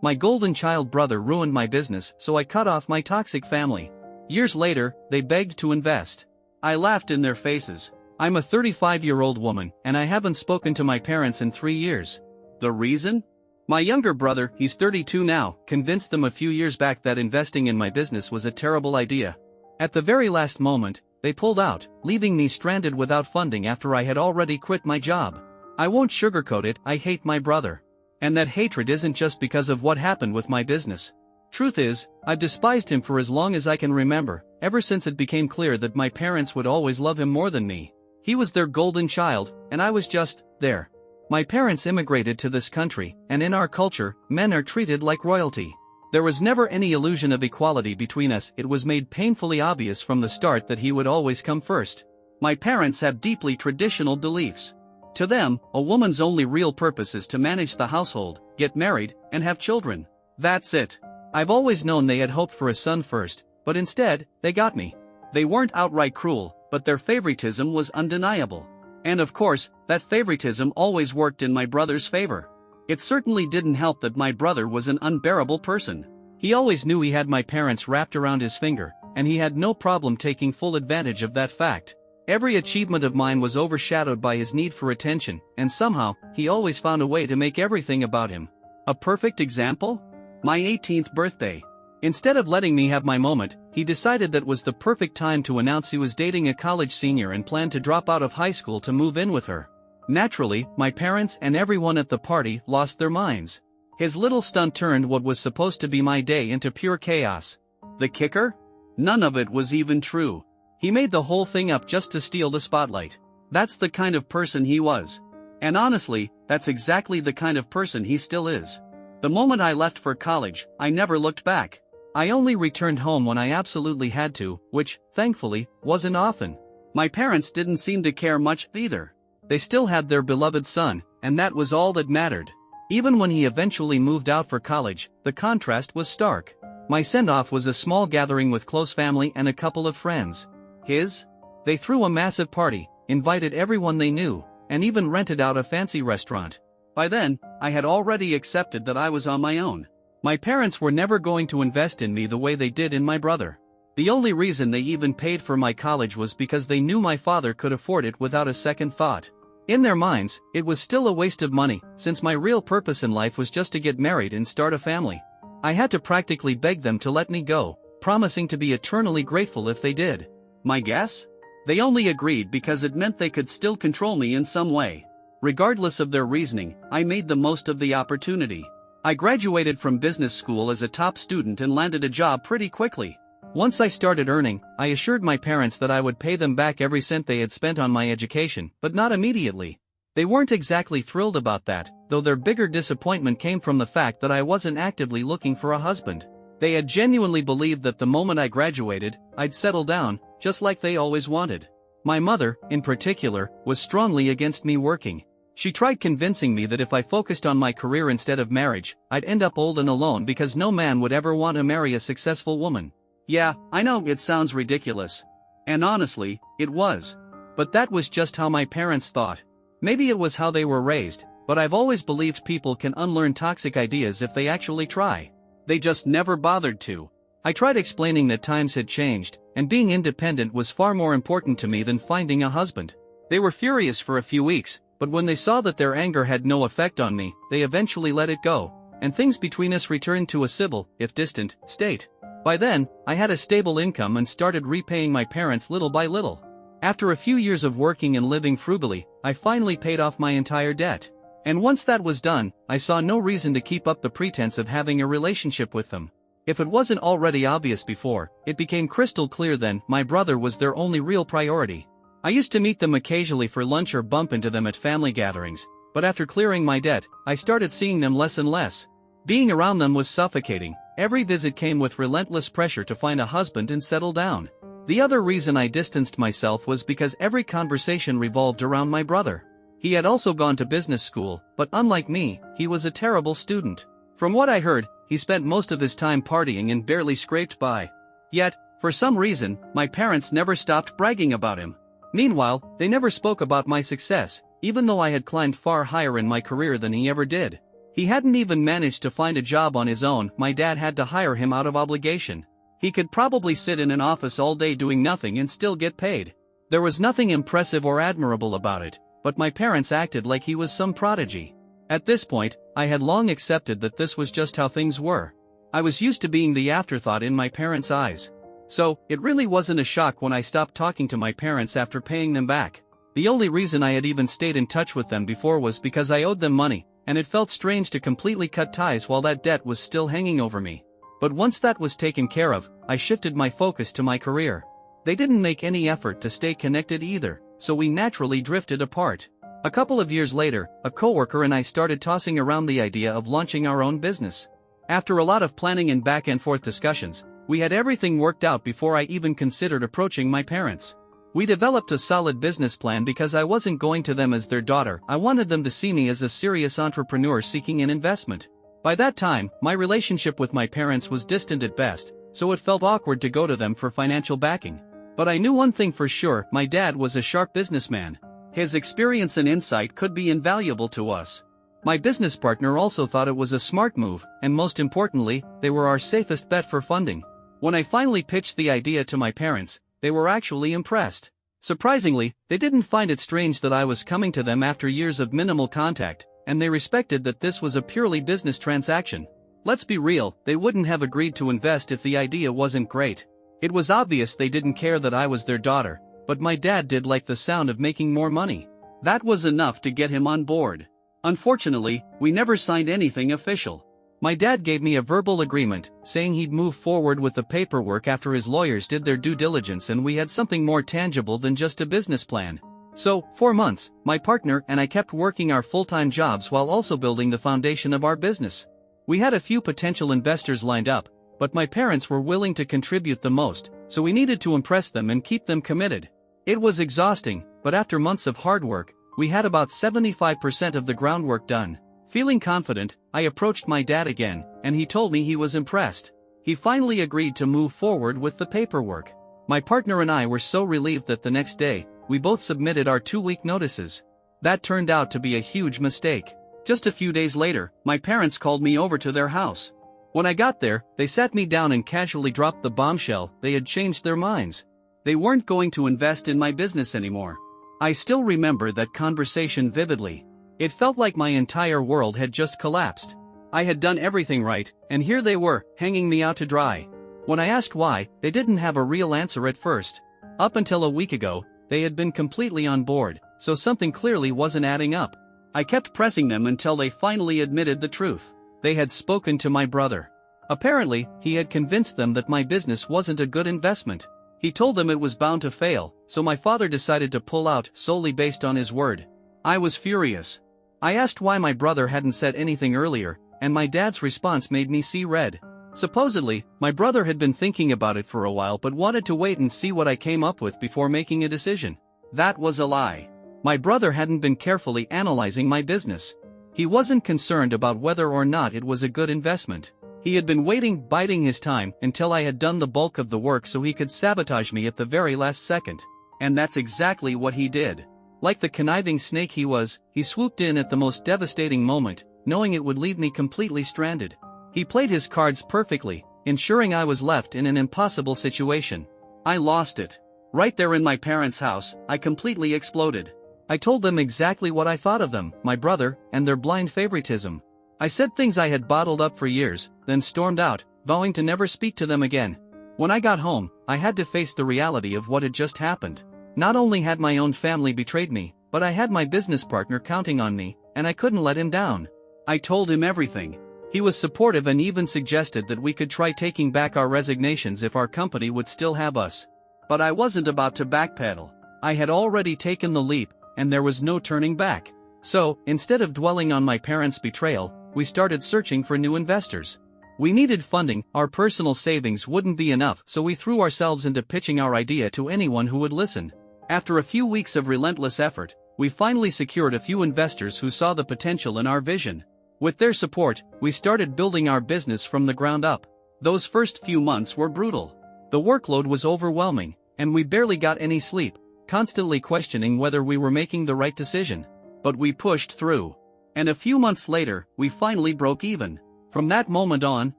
My golden child brother ruined my business, so I cut off my toxic family. Years later, they begged to invest. I laughed in their faces. I'm a 35-year-old woman, and I haven't spoken to my parents in 3 years. The reason? My younger brother, he's 32 now, convinced them a few years back that investing in my business was a terrible idea. At the very last moment, they pulled out, leaving me stranded without funding after I had already quit my job. I won't sugarcoat it, I hate my brother. And that hatred isn't just because of what happened with my business. Truth is, I've despised him for as long as I can remember, ever since it became clear that my parents would always love him more than me. He was their golden child, and I was just there. My parents immigrated to this country, and in our culture, men are treated like royalty. There was never any illusion of equality between us. It was made painfully obvious from the start that he would always come first. My parents have deeply traditional beliefs. To them, a woman's only real purpose is to manage the household, get married, and have children. That's it. I've always known they had hoped for a son first, but instead, they got me. They weren't outright cruel, but their favoritism was undeniable. And of course, that favoritism always worked in my brother's favor. It certainly didn't help that my brother was an unbearable person. He always knew he had my parents wrapped around his finger, and he had no problem taking full advantage of that fact. Every achievement of mine was overshadowed by his need for attention, and somehow, he always found a way to make everything about him. A perfect example? My 18th birthday. Instead of letting me have my moment, he decided that was the perfect time to announce he was dating a college senior and planned to drop out of high school to move in with her. Naturally, my parents and everyone at the party lost their minds. His little stunt turned what was supposed to be my day into pure chaos. The kicker? None of it was even true. He made the whole thing up just to steal the spotlight. That's the kind of person he was. And honestly, that's exactly the kind of person he still is. The moment I left for college, I never looked back. I only returned home when I absolutely had to, which, thankfully, wasn't often. My parents didn't seem to care much either. They still had their beloved son, and that was all that mattered. Even when he eventually moved out for college, the contrast was stark. My send-off was a small gathering with close family and a couple of friends. They threw a massive party, invited everyone they knew, and even rented out a fancy restaurant. By then, I had already accepted that I was on my own. My parents were never going to invest in me the way they did in my brother. The only reason they even paid for my college was because they knew my father could afford it without a second thought. In their minds, it was still a waste of money, since my real purpose in life was just to get married and start a family. I had to practically beg them to let me go, promising to be eternally grateful if they did. My guess? They only agreed because it meant they could still control me in some way. Regardless of their reasoning, I made the most of the opportunity. I graduated from business school as a top student and landed a job pretty quickly. Once I started earning, I assured my parents that I would pay them back every cent they had spent on my education, but not immediately. They weren't exactly thrilled about that, though their bigger disappointment came from the fact that I wasn't actively looking for a husband. They had genuinely believed that the moment I graduated, I'd settle down, just like they always wanted. My mother, in particular, was strongly against me working. She tried convincing me that if I focused on my career instead of marriage, I'd end up old and alone because no man would ever want to marry a successful woman. Yeah, I know it sounds ridiculous. And honestly, it was. But that was just how my parents thought. Maybe it was how they were raised, but I've always believed people can unlearn toxic ideas if they actually try. They just never bothered to. I tried explaining that times had changed, and being independent was far more important to me than finding a husband. They were furious for a few weeks, but when they saw that their anger had no effect on me, they eventually let it go, and things between us returned to a civil, if distant, state. By then, I had a stable income and started repaying my parents little by little. After a few years of working and living frugally, I finally paid off my entire debt. And once that was done, I saw no reason to keep up the pretense of having a relationship with them. If it wasn't already obvious before, it became crystal clear then my brother was their only real priority. I used to meet them occasionally for lunch or bump into them at family gatherings, but after clearing my debt, I started seeing them less and less. Being around them was suffocating. Every visit came with relentless pressure to find a husband and settle down. The other reason I distanced myself was because every conversation revolved around my brother. He had also gone to business school, but unlike me, he was a terrible student. From what I heard, he spent most of his time partying and barely scraped by. Yet, for some reason, my parents never stopped bragging about him. Meanwhile, they never spoke about my success, even though I had climbed far higher in my career than he ever did. He hadn't even managed to find a job on his own. My dad had to hire him out of obligation. He could probably sit in an office all day doing nothing and still get paid. There was nothing impressive or admirable about it, but my parents acted like he was some prodigy. At this point, I had long accepted that this was just how things were. I was used to being the afterthought in my parents' eyes. So, it really wasn't a shock when I stopped talking to my parents after paying them back. The only reason I had even stayed in touch with them before was because I owed them money, and it felt strange to completely cut ties while that debt was still hanging over me. But once that was taken care of, I shifted my focus to my career. They didn't make any effort to stay connected either, so we naturally drifted apart. A couple of years later, a coworker and I started tossing around the idea of launching our own business. After a lot of planning and back and forth discussions, we had everything worked out before I even considered approaching my parents. We developed a solid business plan because I wasn't going to them as their daughter. I wanted them to see me as a serious entrepreneur seeking an investment. By that time, my relationship with my parents was distant at best, so it felt awkward to go to them for financial backing. But I knew one thing for sure: my dad was a sharp businessman. His experience and insight could be invaluable to us. My business partner also thought it was a smart move, and most importantly, they were our safest bet for funding. When I finally pitched the idea to my parents, they were actually impressed. Surprisingly, they didn't find it strange that I was coming to them after years of minimal contact, and they respected that this was a purely business transaction. Let's be real, they wouldn't have agreed to invest if the idea wasn't great. It was obvious they didn't care that I was their daughter, but my dad did like the sound of making more money. That was enough to get him on board. Unfortunately, we never signed anything official. My dad gave me a verbal agreement, saying he'd move forward with the paperwork after his lawyers did their due diligence and we had something more tangible than just a business plan. So, 4 months, my partner and I kept working our full-time jobs while also building the foundation of our business. We had a few potential investors lined up, but my parents were willing to contribute the most, so we needed to impress them and keep them committed. It was exhausting, but after months of hard work, we had about 75% of the groundwork done. Feeling confident, I approached my dad again, and he told me he was impressed. He finally agreed to move forward with the paperwork. My partner and I were so relieved that the next day, we both submitted our 2-week notices. That turned out to be a huge mistake. Just a few days later, my parents called me over to their house. When I got there, they sat me down and casually dropped the bombshell: they had changed their minds. They weren't going to invest in my business anymore. I still remember that conversation vividly. It felt like my entire world had just collapsed. I had done everything right, and here they were, hanging me out to dry. When I asked why, they didn't have a real answer at first. Up until a week ago, they had been completely on board, so something clearly wasn't adding up. I kept pressing them until they finally admitted the truth. They had spoken to my brother. Apparently, he had convinced them that my business wasn't a good investment. He told them it was bound to fail, so my father decided to pull out solely based on his word. I was furious. I asked why my brother hadn't said anything earlier, and my dad's response made me see red. Supposedly, my brother had been thinking about it for a while but wanted to wait and see what I came up with before making a decision. That was a lie. My brother hadn't been carefully analyzing my business. He wasn't concerned about whether or not it was a good investment. He had been waiting, biding his time, until I had done the bulk of the work so he could sabotage me at the very last second. And that's exactly what he did. Like the conniving snake he was, he swooped in at the most devastating moment, knowing it would leave me completely stranded. He played his cards perfectly, ensuring I was left in an impossible situation. I lost it. Right there in my parents' house, I completely exploded. I told them exactly what I thought of them, my brother, and their blind favoritism. I said things I had bottled up for years, then stormed out, vowing to never speak to them again. When I got home, I had to face the reality of what had just happened. Not only had my own family betrayed me, but I had my business partner counting on me, and I couldn't let him down. I told him everything. He was supportive and even suggested that we could try taking back our resignations if our company would still have us. But I wasn't about to backpedal. I had already taken the leap, and there was no turning back. So, instead of dwelling on my parents' betrayal, we started searching for new investors. We needed funding, our personal savings wouldn't be enough, so we threw ourselves into pitching our idea to anyone who would listen. After a few weeks of relentless effort, we finally secured a few investors who saw the potential in our vision. With their support, we started building our business from the ground up. Those first few months were brutal. The workload was overwhelming, and we barely got any sleep, constantly questioning whether we were making the right decision. But we pushed through. And a few months later, we finally broke even. From that moment on,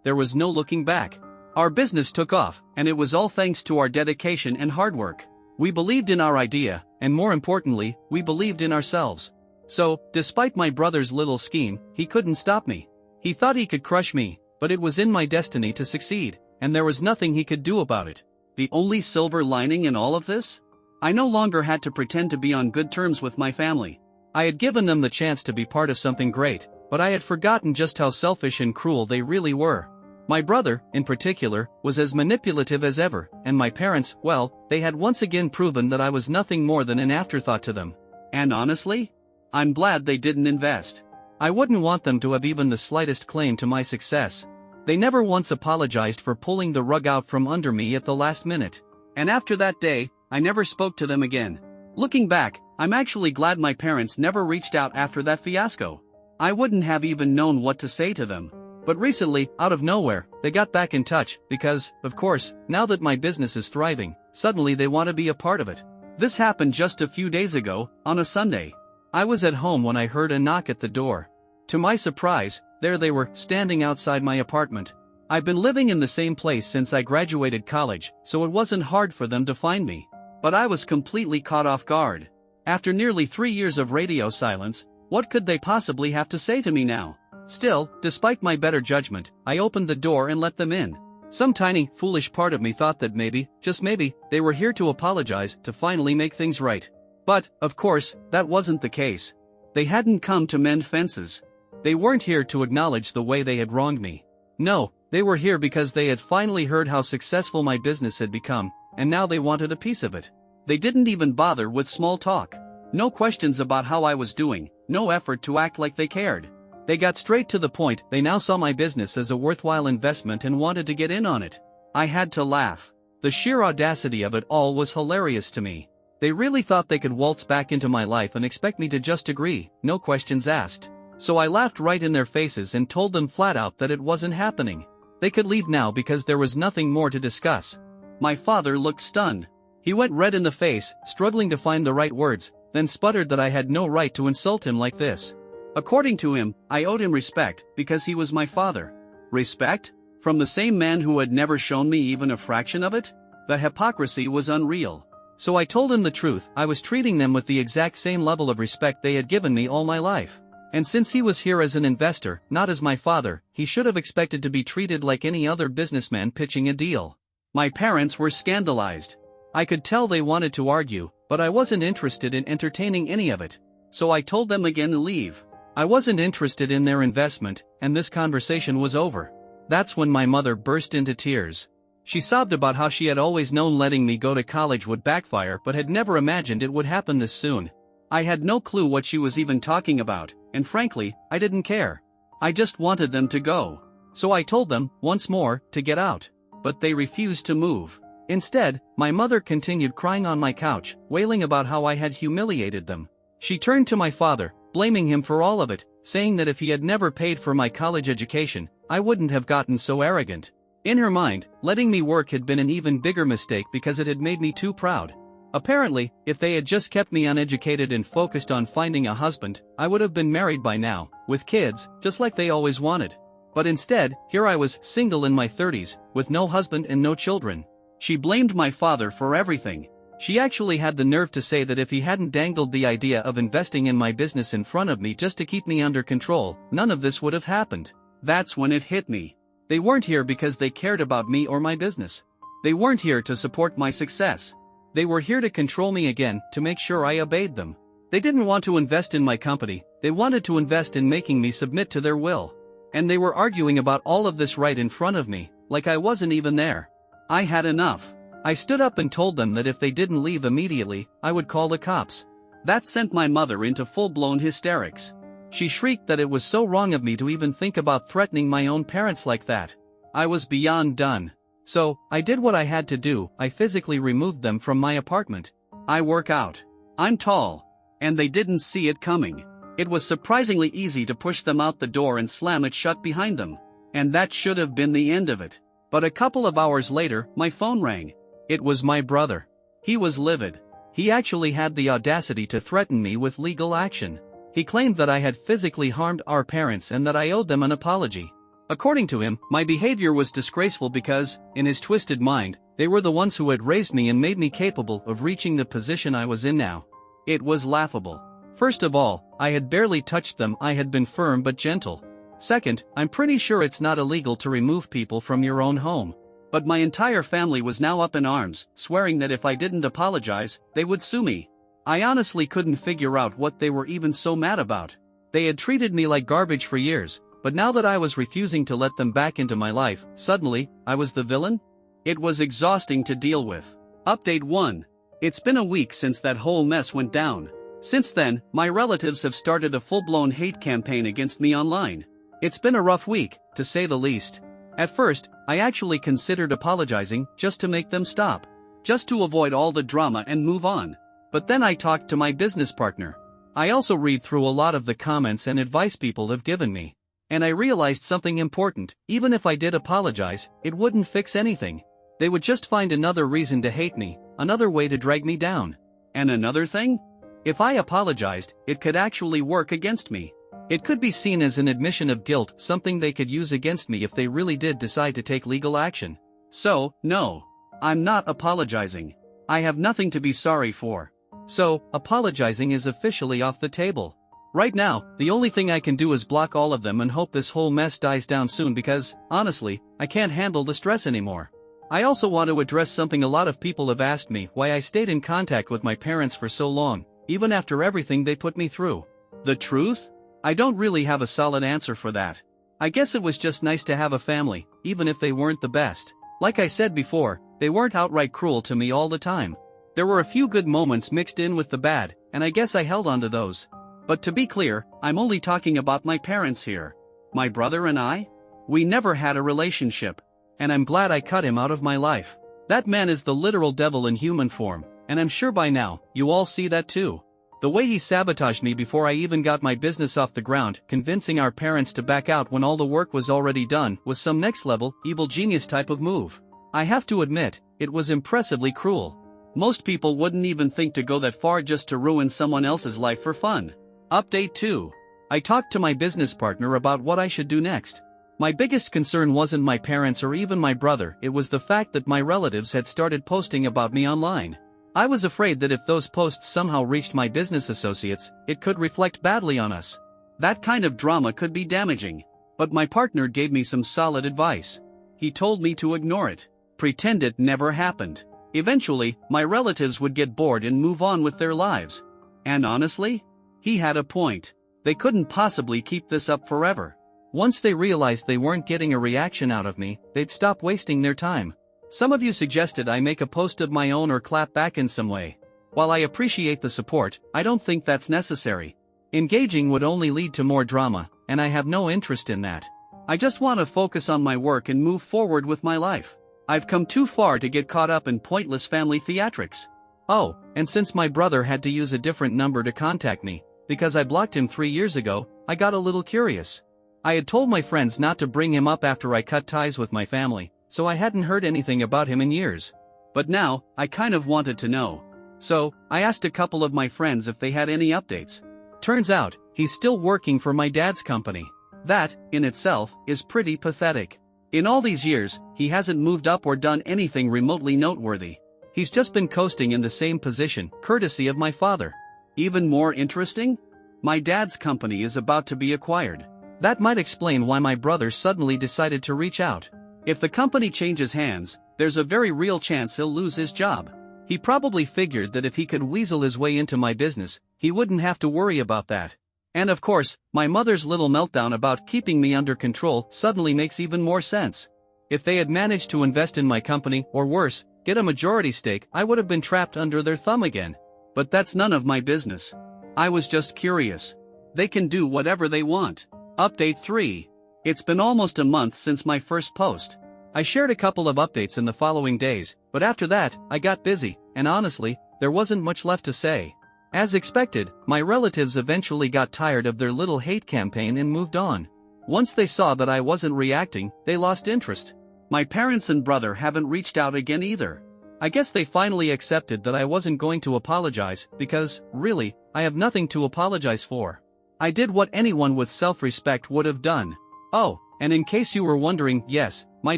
there was no looking back. Our business took off, and it was all thanks to our dedication and hard work. We believed in our idea, and more importantly, we believed in ourselves. So, despite my brother's little scheme, he couldn't stop me. He thought he could crush me, but it was in my destiny to succeed, and there was nothing he could do about it. The only silver lining in all of this? I no longer had to pretend to be on good terms with my family. I had given them the chance to be part of something great, but I had forgotten just how selfish and cruel they really were. My brother, in particular, was as manipulative as ever, and my parents, well, they had once again proven that I was nothing more than an afterthought to them. And honestly, I'm glad they didn't invest. I wouldn't want them to have even the slightest claim to my success. They never once apologized for pulling the rug out from under me at the last minute. And after that day, I never spoke to them again. Looking back, I'm actually glad my parents never reached out after that fiasco. I wouldn't have even known what to say to them. But recently, out of nowhere, they got back in touch because, of course, now that my business is thriving, suddenly they want to be a part of it. This happened just a few days ago, on a Sunday. I was at home when I heard a knock at the door. To my surprise, there they were, standing outside my apartment. I've been living in the same place since I graduated college, so it wasn't hard for them to find me. But I was completely caught off guard. After nearly 3 years of radio silence, what could they possibly have to say to me now? Still, despite my better judgment, I opened the door and let them in. Some tiny, foolish part of me thought that maybe, just maybe, they were here to apologize, to finally make things right. But, of course, that wasn't the case. They hadn't come to mend fences. They weren't here to acknowledge the way they had wronged me. No, they were here because they had finally heard how successful my business had become, and now they wanted a piece of it. They didn't even bother with small talk. No questions about how I was doing, no effort to act like they cared. They got straight to the point. They now saw my business as a worthwhile investment and wanted to get in on it. I had to laugh. The sheer audacity of it all was hilarious to me. They really thought they could waltz back into my life and expect me to just agree, no questions asked. So I laughed right in their faces and told them flat out that it wasn't happening. They could leave now because there was nothing more to discuss. My father looked stunned. He went red in the face, struggling to find the right words, then sputtered that I had no right to insult him like this. According to him, I owed him respect because he was my father. Respect? From the same man who had never shown me even a fraction of it? The hypocrisy was unreal. So I told him the truth. I was treating them with the exact same level of respect they had given me all my life. And since he was here as an investor, not as my father, he should have expected to be treated like any other businessman pitching a deal. My parents were scandalized. I could tell they wanted to argue, but I wasn't interested in entertaining any of it. So I told them again to leave. I wasn't interested in their investment, and this conversation was over. That's when my mother burst into tears. She sobbed about how she had always known letting me go to college would backfire but had never imagined it would happen this soon. I had no clue what she was even talking about, and frankly, I didn't care. I just wanted them to go. So I told them, once more, to get out. But they refused to move. Instead, my mother continued crying on my couch, wailing about how I had humiliated them. She turned to my father, blaming him for all of it, saying that if he had never paid for my college education, I wouldn't have gotten so arrogant. In her mind, letting me work had been an even bigger mistake because it had made me too proud. Apparently, if they had just kept me uneducated and focused on finding a husband, I would have been married by now, with kids, just like they always wanted. But instead, here I was, single in my 30s, with no husband and no children. She blamed my father for everything. She actually had the nerve to say that if he hadn't dangled the idea of investing in my business in front of me just to keep me under control, none of this would have happened. That's when it hit me. They weren't here because they cared about me or my business. They weren't here to support my success. They were here to control me again, to make sure I obeyed them. They didn't want to invest in my company, they wanted to invest in making me submit to their will. And they were arguing about all of this right in front of me, like I wasn't even there. I had enough. I stood up and told them that if they didn't leave immediately, I would call the cops. That sent my mother into full-blown hysterics. She shrieked that it was so wrong of me to even think about threatening my own parents like that. I was beyond done. So, I did what I had to do. I physically removed them from my apartment. I work out. I'm tall. And they didn't see it coming. It was surprisingly easy to push them out the door and slam it shut behind them. And that should have been the end of it. But a couple of hours later, my phone rang. It was my brother. He was livid. He actually had the audacity to threaten me with legal action. He claimed that I had physically harmed our parents and that I owed them an apology. According to him, my behavior was disgraceful because, in his twisted mind, they were the ones who had raised me and made me capable of reaching the position I was in now. It was laughable. First of all, I had barely touched them. I had been firm but gentle. Second, I'm pretty sure it's not illegal to remove people from your own home. But my entire family was now up in arms, swearing that if I didn't apologize, they would sue me. I honestly couldn't figure out what they were even so mad about. They had treated me like garbage for years, but now that I was refusing to let them back into my life, suddenly, I was the villain? It was exhausting to deal with. Update 1. It's been a week since that whole mess went down. Since then, my relatives have started a full-blown hate campaign against me online. It's been a rough week, to say the least. At first, I actually considered apologizing just to make them stop. Just to avoid all the drama and move on. But then I talked to my business partner. I also read through a lot of the comments and advice people have given me. And I realized something important: even if I did apologize, it wouldn't fix anything. They would just find another reason to hate me, another way to drag me down. And another thing? If I apologized, it could actually work against me. It could be seen as an admission of guilt, something they could use against me if they really did decide to take legal action. So, no. I'm not apologizing. I have nothing to be sorry for. So, apologizing is officially off the table. Right now, the only thing I can do is block all of them and hope this whole mess dies down soon because, honestly, I can't handle the stress anymore. I also want to address something a lot of people have asked me: why I stayed in contact with my parents for so long, even after everything they put me through. The truth? I don't really have a solid answer for that. I guess it was just nice to have a family, even if they weren't the best. Like I said before, they weren't outright cruel to me all the time. There were a few good moments mixed in with the bad, and I guess I held on to those. But to be clear, I'm only talking about my parents here. My brother and I? We never had a relationship. And I'm glad I cut him out of my life. That man is the literal devil in human form, and I'm sure by now, you all see that too. The way he sabotaged me before I even got my business off the ground, convincing our parents to back out when all the work was already done, was some next-level, evil genius type of move. I have to admit, it was impressively cruel. Most people wouldn't even think to go that far just to ruin someone else's life for fun. Update 2. I talked to my business partner about what I should do next. My biggest concern wasn't my parents or even my brother, it was the fact that my relatives had started posting about me online. I was afraid that if those posts somehow reached my business associates, it could reflect badly on us. That kind of drama could be damaging. But my partner gave me some solid advice. He told me to ignore it. Pretend it never happened. Eventually, my relatives would get bored and move on with their lives. And honestly, he had a point. They couldn't possibly keep this up forever. Once they realized they weren't getting a reaction out of me, they'd stop wasting their time. Some of you suggested I make a post of my own or clap back in some way. While I appreciate the support, I don't think that's necessary. Engaging would only lead to more drama, and I have no interest in that. I just want to focus on my work and move forward with my life. I've come too far to get caught up in pointless family theatrics. Oh, and since my brother had to use a different number to contact me, because I blocked him 3 years ago, I got a little curious. I had told my friends not to bring him up after I cut ties with my family, so I hadn't heard anything about him in years. But now, I kind of wanted to know. So, I asked a couple of my friends if they had any updates. Turns out, he's still working for my dad's company. That, in itself, is pretty pathetic. In all these years, he hasn't moved up or done anything remotely noteworthy. He's just been coasting in the same position, courtesy of my father. Even more interesting? My dad's company is about to be acquired. That might explain why my brother suddenly decided to reach out. If the company changes hands, there's a very real chance he'll lose his job. He probably figured that if he could weasel his way into my business, he wouldn't have to worry about that. And of course, my mother's little meltdown about keeping me under control suddenly makes even more sense. If they had managed to invest in my company, or worse, get a majority stake, I would have been trapped under their thumb again. But that's none of my business. I was just curious. They can do whatever they want. Update 3. It's been almost a month since my first post. I shared a couple of updates in the following days, but after that, I got busy, and honestly, there wasn't much left to say. As expected, my relatives eventually got tired of their little hate campaign and moved on. Once they saw that I wasn't reacting, they lost interest. My parents and brother haven't reached out again either. I guess they finally accepted that I wasn't going to apologize because, really, I have nothing to apologize for. I did what anyone with self-respect would have done. Oh, and in case you were wondering, yes, my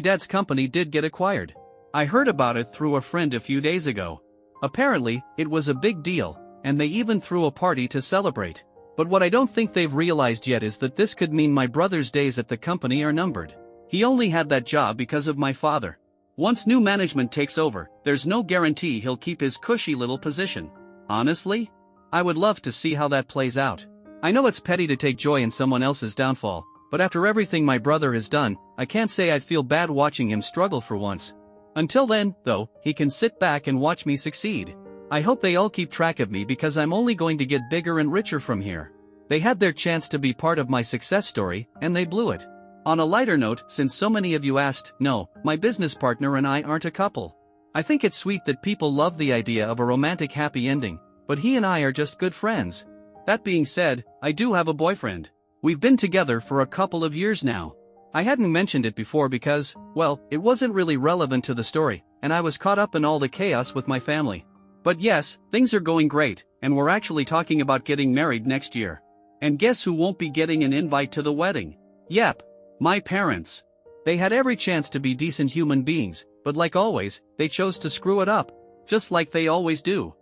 dad's company did get acquired. I heard about it through a friend a few days ago. Apparently, it was a big deal, and they even threw a party to celebrate. But what I don't think they've realized yet is that this could mean my brother's days at the company are numbered. He only had that job because of my father. Once new management takes over, there's no guarantee he'll keep his cushy little position. Honestly? I would love to see how that plays out. I know it's petty to take joy in someone else's downfall, but after everything my brother has done, I can't say I'd feel bad watching him struggle for once. Until then, though, he can sit back and watch me succeed. I hope they all keep track of me because I'm only going to get bigger and richer from here. They had their chance to be part of my success story, and they blew it. On a lighter note, since so many of you asked, no, my business partner and I aren't a couple. I think it's sweet that people love the idea of a romantic happy ending, but he and I are just good friends. That being said, I do have a boyfriend. We've been together for a couple of years now. I hadn't mentioned it before because, well, it wasn't really relevant to the story, and I was caught up in all the chaos with my family. But yes, things are going great, and we're actually talking about getting married next year. And guess who won't be getting an invite to the wedding? Yep, my parents. They had every chance to be decent human beings, but like always, they chose to screw it up. Just like they always do.